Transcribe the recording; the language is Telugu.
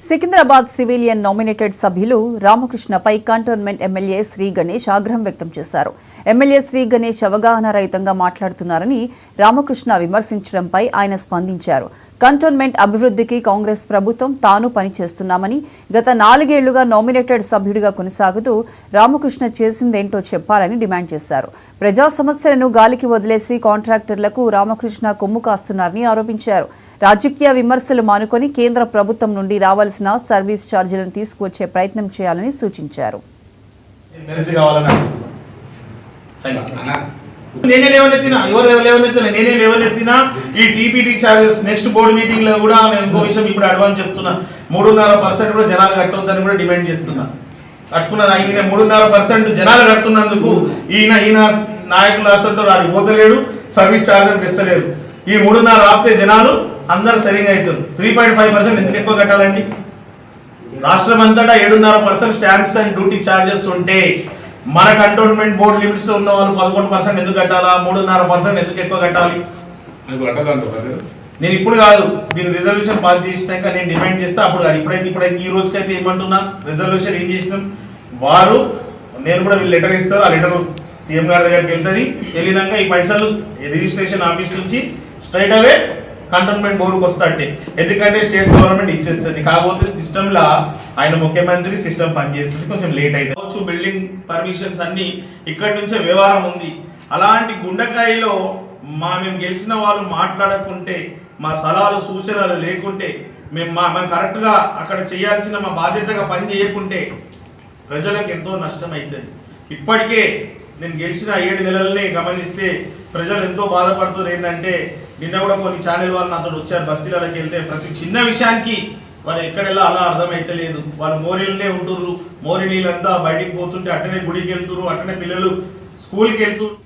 సికింద్రాబాద్ సివిలియన్ నామినేటెడ్ సభ్యులు రామకృష్ణపై కంటోన్మెంట్ ఎమ్మెల్యే శ్రీ గణేష్ ఆగ్రహం వ్యక్తం చేశారు. ఎమ్మెల్యే శ్రీ గణేష్ అవగాహన రహితంగా మాట్లాడుతున్నారని రామకృష్ణ విమర్శించడంపై ఆయన స్పందించారు. కంటోన్మెంట్ అభివృద్ధికి కాంగ్రెస్ ప్రభుత్వం తాను పనిచేస్తున్నామని, గత 4 ఏళ్లుగా నామినేటెడ్ సభ్యుడిగా కొనసాగుతూ రామకృష్ణ చేసిందేంటో చెప్పాలని డిమాండ్ చేశారు. ప్రజా సమస్యలను గాలికి వదిలేసి కాంట్రాక్టర్లకు రామకృష్ణ కొమ్ము కాస్తున్నారని ఆరోపించారు. రాజకీయ విమర్శలు మానుకొని కేంద్ర ప్రభుత్వం నుండి రావాల్సిన సర్వీస్ ఛార్జీలను తీసుకువచ్చే ప్రయత్నం చేయాలని సూచించారు. నేనే లేవనెత్తినా ఈ TPT charges next board meeting లో కూడా నేను ఇంకో విషయం ఇప్పుడు అడ్వాన్స్ చెప్తున్నా. 3.5% కూడా జనాలు కట్టొద్దని కూడా డిమాండ్ చేస్తున్నా. కట్టుకున్న ఈయన 3.5% జనాలు కడుతున్నందుకు ఈయన నాయకులు అసలు రాడు పోతలేడు, సర్వీస్ ఛార్జెస్ తెస్తలేరు. ఈ 3.5 ఆపితే జనాలు అందరు సరిగా అవుతారు. 3.5% ఎందుకు ఎక్కువ కట్టాలండి? రాష్ట్రం అంతటా 7.5% స్టాంప్స్ అండ్ డ్యూటీ ఛార్జెస్ ఉంటే మన కంటోన్మెంట్ బోర్డు లిమిట్స్ లో ఉన్న వాళ్ళు 11% ఎందుకు కట్టాలా? 3.5% ఎందుకు ఎక్కువ కట్టాలి? నేను ఇప్పుడు కాదు, దీని రిజల్యూషన్ పాస్ చేసినాక నేను డిమాండ్ చేస్తా. అప్పుడు ఇప్పుడైతే ఈ రోజుకైతే ఏమంటున్నా, రిజల్యూషన్ ఏం చేసినాం వారు, నేను కూడా వీళ్ళు లెటర్ ఇస్తారు. ఆ లెటర్ సీఎం గారి దగ్గరికి వెళ్తుంది. వెళ్ళినాక ఈ పైసలు రిజిస్ట్రేషన్ ఆఫీస్ నుంచి స్ట్రైట్ అవే కంటోన్మెంట్ బోర్డుకి వస్తాంటే, ఎందుకంటే స్టేట్ గవర్నమెంట్ ఇచ్చేస్తుంది. కాకపోతే సిస్టమ్ లా ఆయన ముఖ్యమంత్రి సిస్టమ్ పనిచేస్తుంది, కొంచెం లేట్ అయితే బిల్డింగ్ పర్మిషన్స్ అన్ని ఇక్కడి నుంచే వ్యవహారం ఉంది. అలాంటి గుండెకాయలో మేము గెలిచిన వాళ్ళు మాట్లాడకుంటే, మా సలహాలు సూచనలు లేకుంటే, మేము కరెక్ట్గా అక్కడ చేయాల్సిన మా బాధ్యతగా పని చేయకుంటే ప్రజలకు ఎంతో నష్టం అవుతుంది. ఇప్పటికే నేను గెలిచిన 7 నెలలనే గమనిస్తే ప్రజలు ఎంతో బాధపడుతుంది. ఏంటంటే నిన్న కూడా కొన్ని ఛానల్ వాళ్ళు నాతో వచ్చారు, బస్తీలకి వెళ్తే ప్రతి చిన్న విషయానికి వాళ్ళు ఎక్కడెళ్ళా అలా అర్థమైతలేదు. వాళ్ళు మోరీలనే ఉంటుర్రు, మోరీ నీళ్ళంతా బయటికి పోతుంటే అట్టనే గుడికి వెళ్తున్నారు, అట్టనే పిల్లలు స్కూల్కి వెళ్తున్నారు.